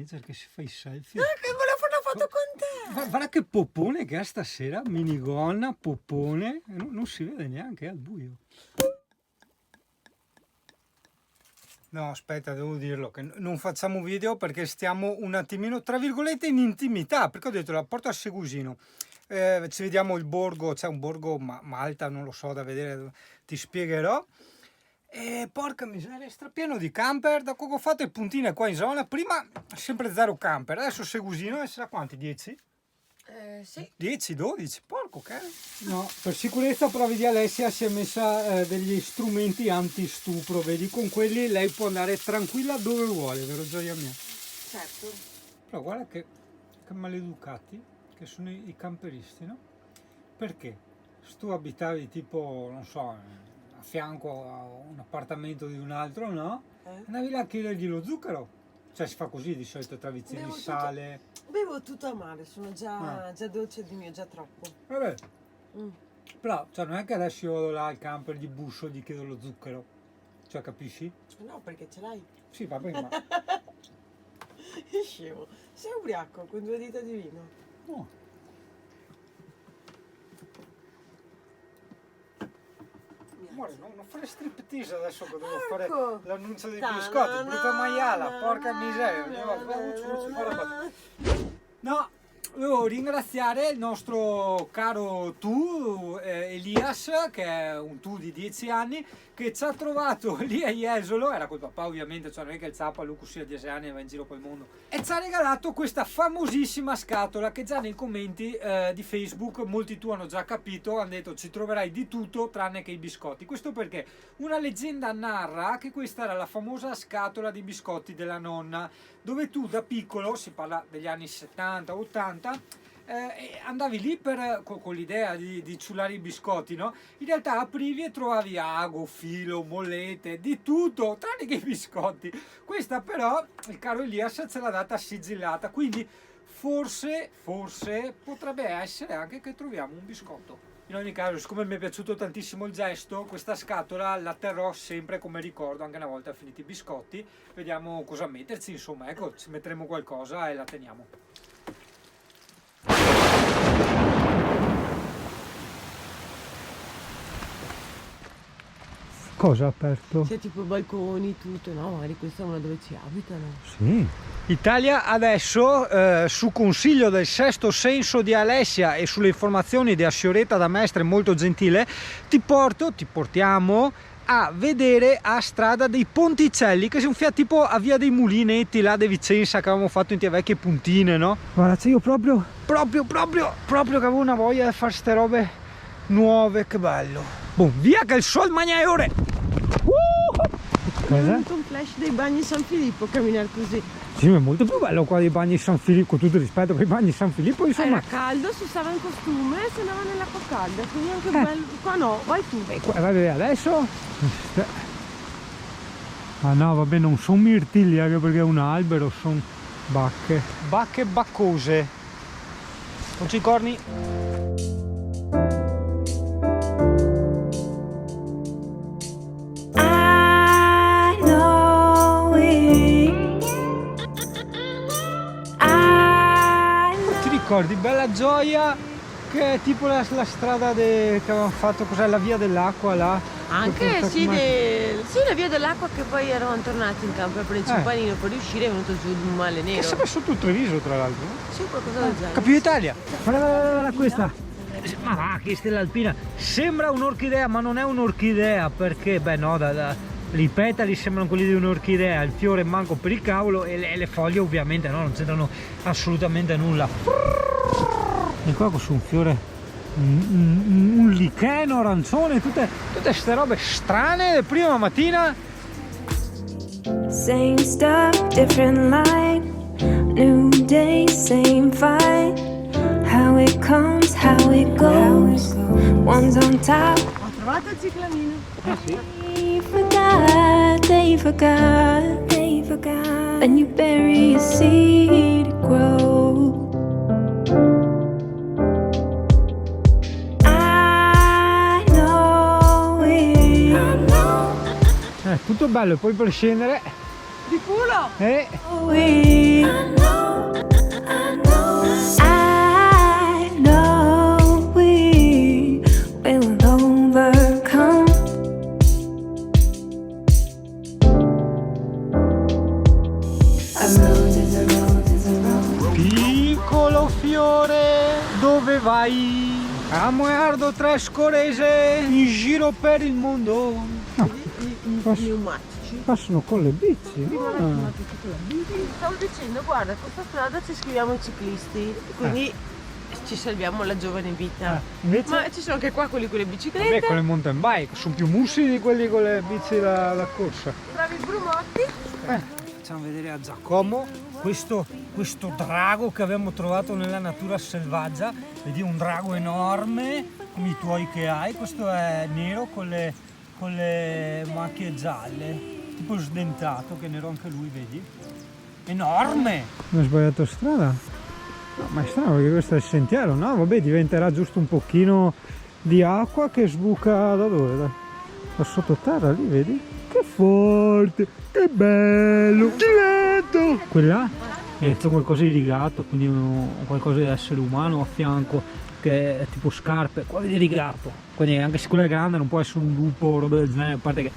manager che si fa i selfie. Che volevo fare una foto con te! Guarda che popone che è stasera, minigonna, popone, non si vede neanche, è al buio. No, aspetta, devo dirlo, che non facciamo video perché stiamo un attimino, tra virgolette, in intimità, perché ho detto, la porto a Segusino. Ci vediamo il borgo, c'è un borgo Malta, non lo so, da vedere, ti spiegherò. E porca miseria, è strapieno di camper. Da quando ho fatto le puntine qua in zona, prima sempre 0 camper, adesso Segusino, sarà quanti? 10? Sì. 10, 12, porco che. No, per sicurezza però vedi Alessia si è messa degli strumenti anti-stupro, vedi, con quelli lei può andare tranquilla dove vuole, vero gioia mia? Certo. Però guarda che maleducati che sono i camperisti, no? Perché? Se tu abitavi tipo, non so, a fianco a un appartamento di un altro, no? Andavi là a chiedergli lo zucchero. Cioè si fa così di solito tra vizieri di sale. Bevo tutto a mare, sono già dolce di mio, già troppo. Vabbè. Però cioè, non è che adesso io vado là al camper, gli busso, gli chiedo lo zucchero. Cioè capisci? No, perché ce l'hai. Sì, va bene, ma. Scemo. Sei ubriaco con 2 dita di vino. No. Amore, non fare striptease adesso che devo fare l'annuncio dei biscotti, brutta maiala, porca miseria. No, devo ringraziare il nostro caro tu, Elias, che è un tu di 10 anni, che ci ha trovato lì a Jesolo, era col papà ovviamente, cioè non è che il Zappa, Lucas sia 10 anni e va in giro pel mondo, e ci ha regalato questa famosissima scatola che già nei commenti di Facebook molti tu hanno già capito, hanno detto ci troverai di tutto tranne che i biscotti. Questo perché una leggenda narra che questa era la famosa scatola di biscotti della nonna, dove tu da piccolo, si parla degli anni 70-80, andavi lì con l'idea di ciullare i biscotti, no? In realtà aprivi e trovavi ago, filo, mollete, di tutto, tranne che i biscotti. Questa però, il caro Elias ce l'ha data sigillata, quindi forse potrebbe essere anche che troviamo un biscotto. In ogni caso, siccome mi è piaciuto tantissimo il gesto, questa scatola la terrò sempre come ricordo, anche una volta finiti i biscotti. Vediamo cosa metterci, insomma, ecco, ci metteremo qualcosa e la teniamo. Cosa ha aperto? C'è tipo balconi, tutto, no? Magari questa è una dove ci abitano. Sì. Italia adesso, su consiglio del sesto senso di Alessia e sulle informazioni di Assioretta da Mestre molto gentile, ti portiamo a vedere a Strada dei Ponticelli, che si gonfia tipo a Via dei Mulinetti, là di Vicenza, che avevamo fatto in tie vecchie puntine, no? Guarda, c'è io proprio che avevo una voglia di fare ste robe nuove, che bello. Boh, via che il sol magna è ore! Ho avuto un flash dei bagni San Filippo camminare così. Sì, è molto più bello qua dei bagni San Filippo, con tutto il rispetto per i bagni San Filippo, insomma. Era caldo, si stava in costume e si andava nell'acqua calda, quindi anche bello. Qua no, vai tu. Vai a vedere adesso. Ah no, vabbè, non sono mirtilli, anche perché è un albero, sono bacche. Bacche baccose. Non ci corni. Ricordi Bella Gioia, che è tipo la strada che avevamo fatto, cos'è, la via dell'acqua là? Anche sì, la via dell'acqua, che poi eravamo tornati in campo per il Cimpanino per riuscire, è venuto giù un male nero. Che sempre sotto Treviso tra l'altro. Sì, qualcosa del genere. Capio Italia. Guarda questa. Ma va, che stella alpina. Sembra un'orchidea, ma non è un'orchidea, perché, beh no, i petali sembrano quelli di un'orchidea, il fiore manco per il cavolo, e le foglie ovviamente no, non c'entrano assolutamente nulla. E qua su un fiore, un licheno arancione, tutte ste robe strane, prima mattina. Same stuff, different light, new day, same fight. How it comes, how it goes, one's on top. Ho trovato il ciclamino. Sì. They forgot, and you bury a seed to grow. I know it. Tutto bello, e poi per scendere. Di culo! I know we will overcome. A rose is a rose is a rose. Piccolo fiore, dove vai? Amo e ardo trascorrese in giro per il mondo. Pneumatici. Passano con le bici. Stavo dicendo, guarda, questa strada ci scriviamo i ciclisti, quindi ci salviamo la giovane vita. Invece, Ma ci sono anche qua quelli con le beh, biciclette, con le mountain bike sono più mussi di quelli con le bici da corsa. bravi brumotti. Facciamo vedere a Giacomo questo drago che abbiamo trovato nella natura selvaggia. Vedi, un drago enorme come i tuoi che hai. Questo è nero con le macchie gialle, tipo sdentato, che è nero anche lui, vedi? Enorme! Non ho sbagliato strada? No, ma è strano perché questo è il sentiero, no? Vabbè, diventerà giusto un pochino di acqua che sbuca da dove? Da sottoterra, lì, vedi? Che forte, che bello, che lento! Quella è qualcosa di rigato, quindi qualcosa di essere umano a fianco, che è tipo scarpe, qua vedi rigato. Quindi anche se quello è grande non può essere un lupo o roba del genere, a parte che...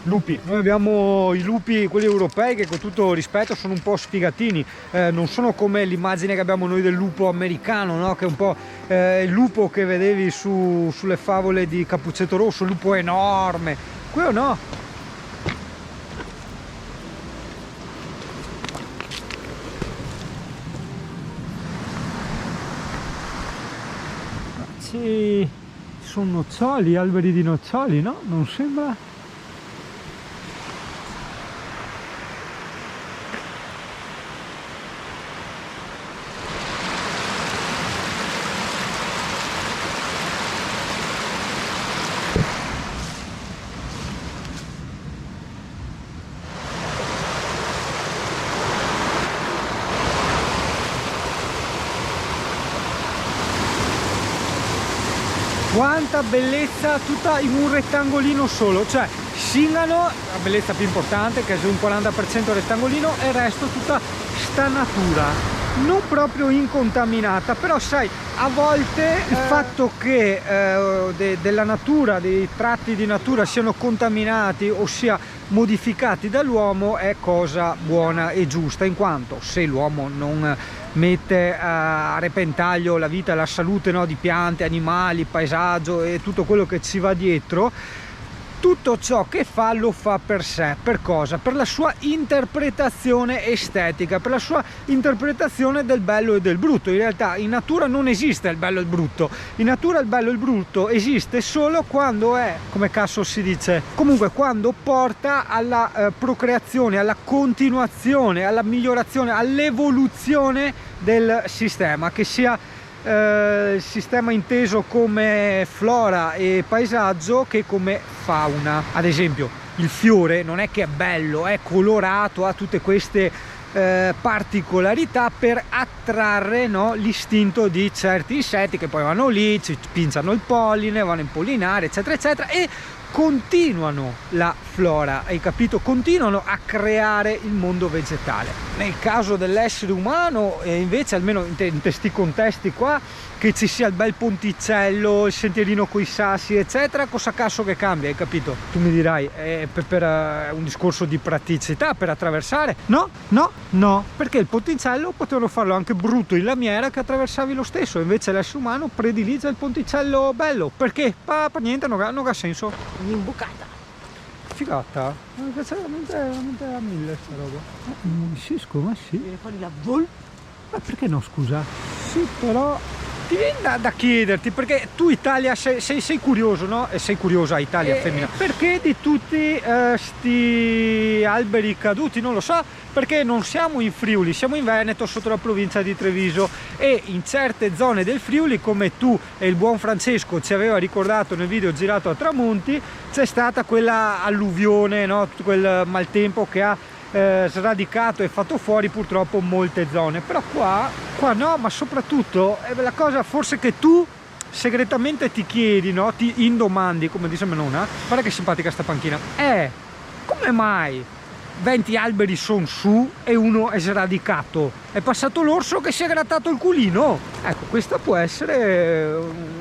Lupi, noi abbiamo i lupi, quelli europei, che con tutto rispetto sono un po' sfigatini, non sono come l'immagine che abbiamo noi del lupo americano, no? Che è un po' il lupo che vedevi sulle favole di Cappuccetto Rosso, il lupo enorme, quello no. Ci sono noccioli, alberi di noccioli, no? Non sembra? Quanta bellezza, tutta in un rettangolino solo, cioè Singano, la bellezza più importante, che è un 40% rettangolino, e il resto tutta sta natura, non proprio incontaminata, però sai, a volte il fatto che della natura, dei tratti di natura siano contaminati, ossia modificati dall'uomo, è cosa buona e giusta, in quanto se l'uomo non mette a repentaglio la vita e la salute, no, di piante, animali, paesaggio e tutto quello che ci va dietro, tutto ciò che fa lo fa per sé. Per cosa? Per la sua interpretazione estetica, per la sua interpretazione del bello e del brutto. In realtà in natura non esiste il bello e il brutto, in natura il bello e il brutto esiste solo quando è, come cazzo si dice, comunque quando porta alla procreazione, alla continuazione, alla migliorazione, all'evoluzione del sistema, che sia il sistema inteso come flora e paesaggio che come fauna. Ad esempio il fiore non è che è bello, è colorato, ha tutte queste particolarità per attrarre, no, l'istinto di certi insetti che poi vanno lì, ci pinciano il polline, vanno a impollinare, eccetera eccetera, e continuano la flora, hai capito? Continuano a creare il mondo vegetale. Nel caso dell'essere umano invece, almeno in questi contesti qua, che ci sia il bel ponticello, il sentierino coi sassi eccetera, cosa cazzo che cambia, hai capito? Tu mi dirai per un discorso di praticità, per attraversare. No, perché il ponticello potevano farlo anche brutto in lamiera che attraversavi lo stesso, invece l'essere umano predilige il ponticello bello, perché per niente non ha senso. Un'imbucata. Figata, mi piace veramente a mille sta roba. Ma sì. Viene fuori la vol. Ma perché no, scusa? Sì, però ti viene da chiederti, perché tu Italia sei curioso, no? E sei curiosa Italia femmina. Perché di tutti sti alberi caduti, non lo so, perché non siamo in Friuli, siamo in Veneto, sotto la provincia di Treviso, e in certe zone del Friuli, come tu e il buon Francesco ci aveva ricordato nel video girato a Tramonti, c'è stata quella alluvione, no? Quel maltempo che ha sradicato e fatto fuori purtroppo molte zone. Però qua no, ma soprattutto è la cosa forse che tu segretamente ti chiedi, no? Ti indomandi, come dice mia nonna. Guarda che simpatica sta panchina. Come mai 20 alberi sono su e uno è sradicato. È passato l'orso che si è grattato il culino. Ecco, questa può essere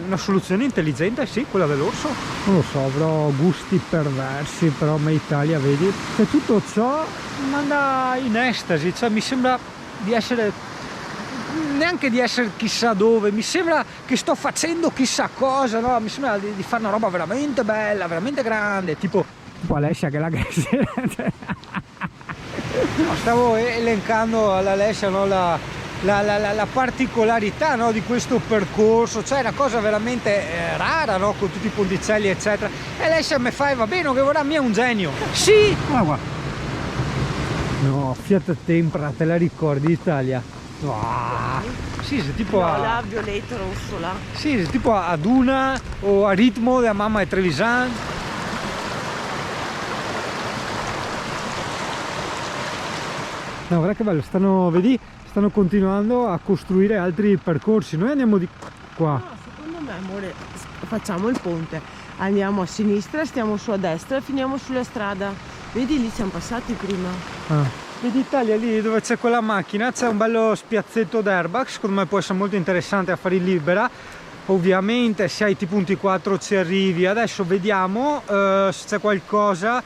una soluzione intelligente, sì, quella dell'orso. Non lo so, avrò gusti perversi, però me Italia, vedi, che tutto ciò manda in estasi, cioè mi sembra di essere, neanche di essere chissà dove, mi sembra che sto facendo chissà cosa, no? Mi sembra di fare una roba veramente bella, veramente grande, tipo Alessia che è la che no, stavo elencando all'Alessia, no, la particolarità, no, di questo percorso, cioè una cosa veramente rara, no, con tutti i ponticelli eccetera, e Alessia mi fa va bene, che ora mia è un genio, sì, guarda. No, Fiat Tempra, te la ricordi Italia? Wow. Sì, se tipo la violetto rosso là. Sì, se tipo a Duna o a Ritmo della mamma e Trevisan. No, guarda che bello, vedi, stanno continuando a costruire altri percorsi. Noi andiamo di qua. No, secondo me, amore, facciamo il ponte. Andiamo a sinistra, stiamo su a destra e finiamo sulla strada. Vedi, lì siamo passati prima. Ah. Vedi Italia, lì dove c'è quella macchina, c'è un bello spiazzetto d'erba, che secondo me può essere molto interessante a fare in libera. Ovviamente se hai tipo un T4 ci arrivi. Adesso vediamo se c'è qualcosa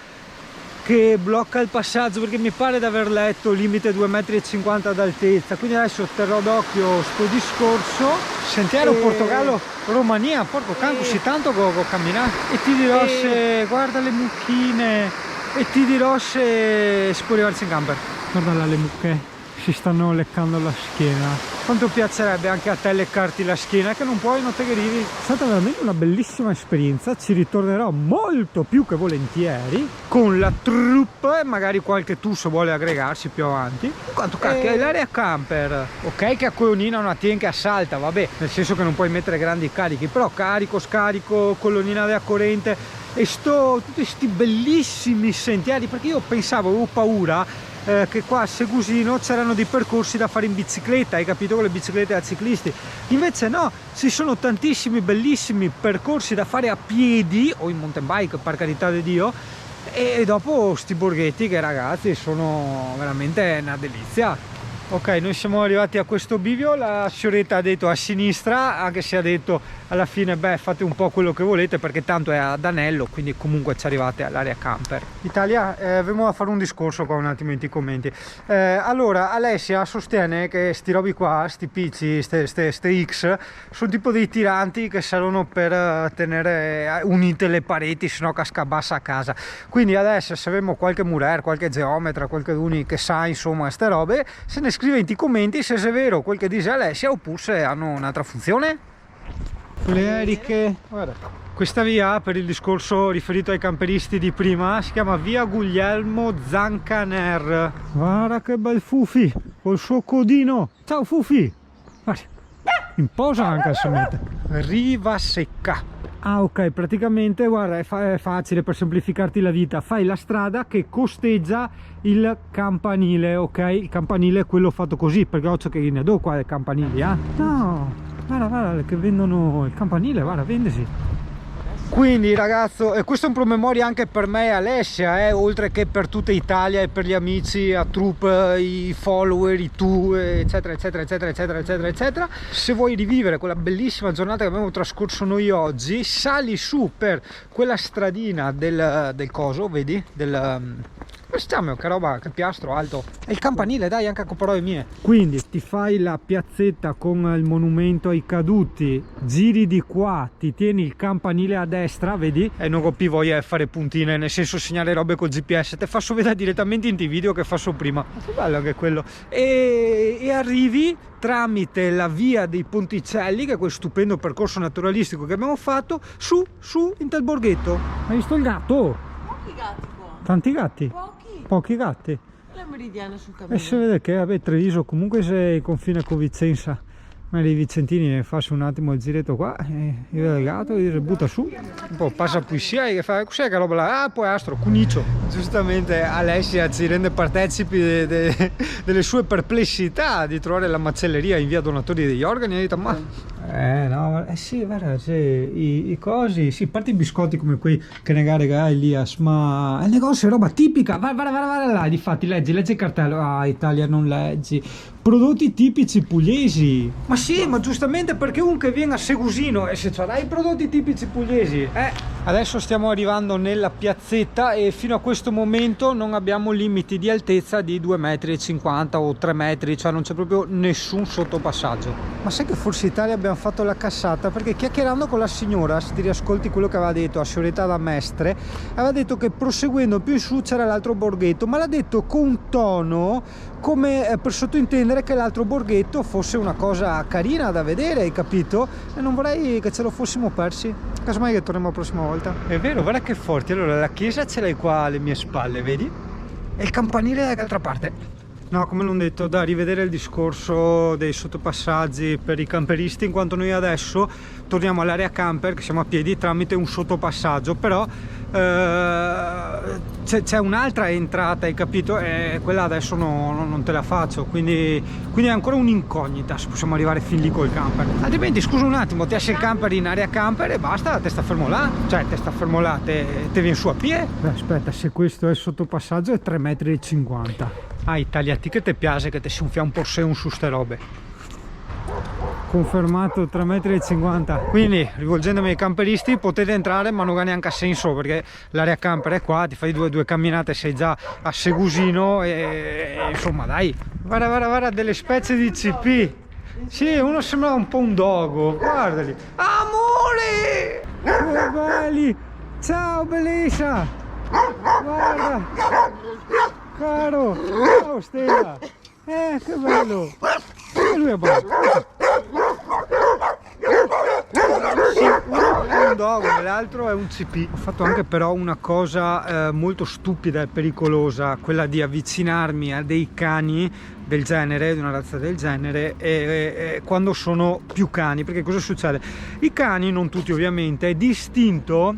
che blocca il passaggio, perché mi pare di aver letto limite 2,50 m d'altezza, quindi adesso terrò d'occhio sto discorso. Sentiero Portogallo Romania, porco canto, sì, tanto go camminare, e ti dirò se, guarda le mucchine, e ti dirò se si può arrivarci in camper. Guarda là le mucche, si stanno leccando la schiena. Quanto piacerebbe anche a te leccarti la schiena, che non puoi, non te che arrivi. È stata veramente una bellissima esperienza, ci ritornerò molto più che volentieri con la troupe, magari qualche tusso vuole aggregarsi più avanti. Quanto cacchio è l'area camper, ok, che a colonnina una TN che assalta, vabbè, nel senso che non puoi mettere grandi carichi, però carico, scarico, colonnina della corrente e tutti questi bellissimi sentieri, perché io pensavo, avevo paura che qua a Segusino c'erano dei percorsi da fare in bicicletta, hai capito, con le biciclette da ciclisti. Invece no, ci sono tantissimi bellissimi percorsi da fare a piedi o in mountain bike, per carità di Dio, e dopo sti borghetti che, ragazzi, sono veramente una delizia. Ok, noi siamo arrivati a questo bivio, la Fioretta ha detto a sinistra, anche se ha detto alla fine, beh, fate un po' quello che volete, perché tanto è ad anello, quindi comunque ci arrivate all'area camper. Italia, vengo a fare un discorso qua un attimo in commenti. Allora, Alessia sostiene che sti robi qua, sti PC, ste X, sono tipo dei tiranti che servono per tenere unite le pareti, sennò casca bassa a casa. Quindi adesso se abbiamo qualche murer, qualche geometra, qualche uni che sa insomma ste robe, se ne scrive in commenti se è vero quel che dice Alessia oppure se hanno un'altra funzione. Le Erike, guarda, questa via, per il discorso riferito ai camperisti di prima, si chiama via Guglielmo Zancaner. Guarda che bel Fufi col suo codino. Ciao Fufi, guarda, in posa anche se mette. Riva Secca. Ah, ok, praticamente guarda, è facile, per semplificarti la vita, fai la strada che costeggia il campanile, ok? Il campanile è quello fatto così, perché occhio che ne do qua i campanili, no, guarda che vendono il campanile, guarda, vendesi. Quindi ragazzo, e questo è un promemoria anche per me e Alessia, oltre che per tutta Italia e per gli amici a troupe, i follower, i tu, eccetera eccetera eccetera eccetera eccetera eccetera. Se vuoi rivivere quella bellissima giornata che abbiamo trascorso noi oggi, sali su per quella stradina del coso, vedi? Come si chiama? Che roba, che piastro alto. E il campanile, dai, anche a parole mie. Quindi ti fai la piazzetta con il monumento ai caduti, giri di qua, ti tieni il campanile a destra, vedi? E non più voglia fare puntine, nel senso segnare robe col GPS, te faccio vedere direttamente in video che faccio prima. Ma che bello anche quello. E arrivi tramite la via dei Ponticelli, che è quel stupendo percorso naturalistico che abbiamo fatto, su in tal borghetto. Hai visto il gatto? Pochi gatti qua. Tanti gatti? Pochi gatti. La meridiana sul cammino. E si vede che, vabbè, Treviso comunque sei confine con Vicenza, ma i vicentini farsi un attimo il giretto qua, e il gatto e butta su, un po' passa poesia e fa, cos'è che roba là? Ah, poi astro, cuniccio. Giustamente Alessia ci rende partecipi delle sue perplessità di trovare la macelleria in via Donatori degli Organi, e ha detto, ma No, sì, guarda, sì, i cosi, sì, a parte i biscotti come quei che ne regala Elias, ma il negozio è roba tipica, vai là, difatti leggi il cartello, Italia non leggi, prodotti tipici pugliesi, ma sì, ma giustamente perché uno che viene a Segusino e se c'ha i prodotti tipici pugliesi, Adesso stiamo arrivando nella piazzetta e fino a questo momento non abbiamo limiti di altezza di 2,50 m o 3 metri, cioè non c'è proprio nessun sottopassaggio. Ma sai che Forza Italia abbiamo fatto la cassata? Perché chiacchierando con la signora, se ti riascolti quello che aveva detto a Scioretta da Mestre, aveva detto che proseguendo più in su c'era l'altro borghetto, ma l'ha detto con un tono come per sottintendere che l'altro borghetto fosse una cosa carina da vedere, hai capito? E non vorrei che ce lo fossimo persi, casomai che torniamo la prossima volta. È vero, guarda che forti. Allora la chiesa ce l'hai qua alle mie spalle, vedi? E il campanile è dall'altra parte. No, come l'ho detto, da rivedere il discorso dei sottopassaggi per i camperisti, in quanto noi adesso torniamo all'area camper, che siamo a piedi, tramite un sottopassaggio, però c'è un'altra entrata, hai capito? E quella adesso non te la faccio, quindi è ancora un'incognita se possiamo arrivare fin lì col camper. Altrimenti, scusa un attimo, ti esce il camper in area camper e basta, te sta fermo là, cioè te sta fermo là, te vieni su a piedi. Beh, aspetta, se questo è il sottopassaggio è 3,50 m. Italia, ti che ti piace che ti si infia un po' su ste robe. Confermato 3,50 m. Quindi rivolgendomi ai camperisti, potete entrare, ma non ha neanche senso perché l'area camper è qua, ti fai due camminate, sei già a Segusino e insomma dai, guarda delle specie di CP. Sì, uno sembra un po' un dogo, guardali. Amore, che belli, ciao bellezza, guarda caro, ciao Stella, che bello, e lui è bello. Uno è un dogo, l'altro è un CP. Ho fatto anche però una cosa molto stupida e pericolosa, quella di avvicinarmi a dei cani del genere, di una razza del genere, e quando sono più cani, perché cosa succede? I cani, non tutti ovviamente, è distinto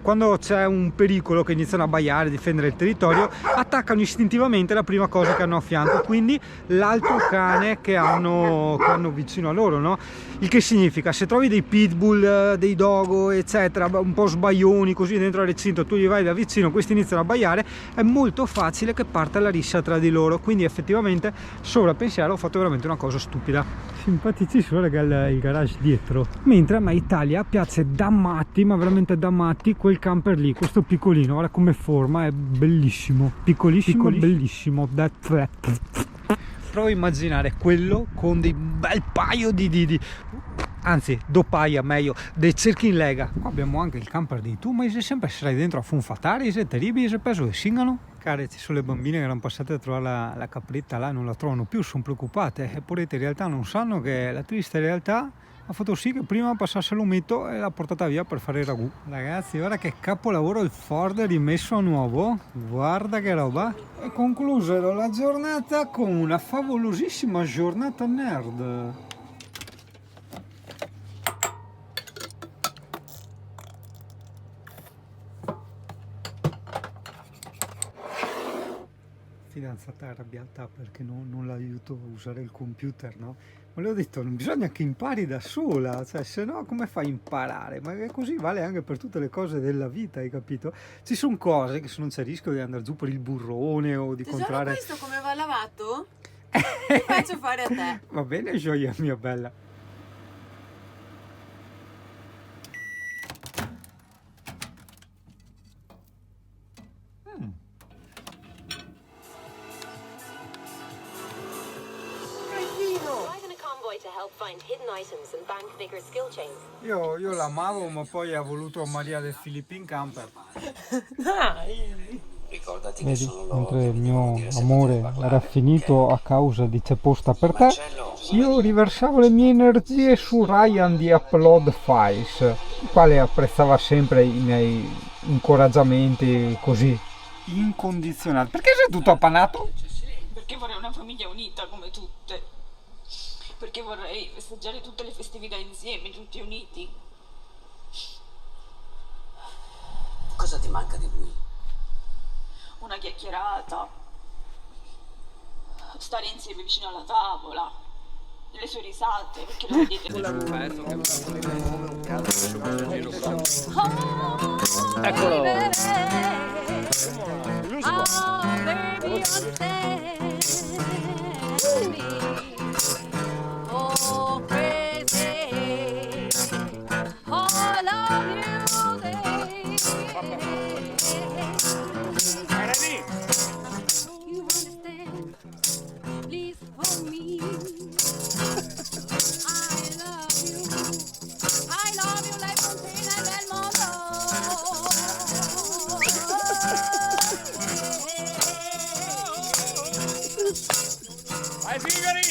quando c'è un pericolo che iniziano a abbaiare, a difendere il territorio, attaccano istintivamente la prima cosa che hanno a fianco, quindi l'altro cane che hanno vicino a loro, no? Il che significa, se trovi dei pitbull, dei dogo eccetera, un po' sbaioni così dentro al recinto, tu gli vai da vicino, questi iniziano a abbaiare, è molto facile che parta la rissa tra di loro, quindi effettivamente sovrapensiero, ho fatto veramente una cosa stupida. Simpaticissimo, raga, il garage dietro. Mentre a me Italia piace da matti, ma veramente da matti, quel camper lì, questo piccolino, guarda come forma, è bellissimo, piccolissimo, bellissimo. Provo a immaginare quello con dei bel paio anzi, dopaia meglio, dei cerchi in lega. Qua abbiamo anche il camper di tu, ma se sempre sarai dentro a funfatare, è terribile, se penso che singano. Care, ci sono le bambine che erano passate a trovare la capretta là, non la trovano più, sono preoccupate, eppure in realtà non sanno che la triste realtà ha fatto sì che prima passasse l'umetto e l'ha portata via per fare il ragù. Ragazzi, guarda che capolavoro il Ford rimesso a nuovo, guarda che roba. E conclusero la giornata con una favolosissima giornata nerd. Fidanzata arrabbiata perché non l'aiuto a usare il computer, no? Ma le ho detto, non bisogna che impari da sola, cioè se no come fai a imparare? Ma così vale anche per tutte le cose della vita, hai capito? Ci sono cose che se non c'è rischio di andare giù per il burrone o di comprare... questo come va lavato? Ti faccio fare a te. Va bene, gioia mia bella. Io l'amavo, ma poi ha voluto Maria del Filippin Camper. Dai! Ricordati che Vedi, sono mentre il loro mio amore era finito a causa di C'è posta per te, io riversavo le mie energie su Ryan di Upload Files, il quale apprezzava sempre i miei incoraggiamenti così incondizionati. Perché sei tutto appannato? Perché vorrei una famiglia unita come tutte. Perché vorrei festeggiare tutte le festività insieme, tutti uniti. Cosa ti manca di lui? Una chiacchierata. Stare insieme vicino alla tavola. delle sue risate, perché lo vedete. Eccolo. Vai Figari!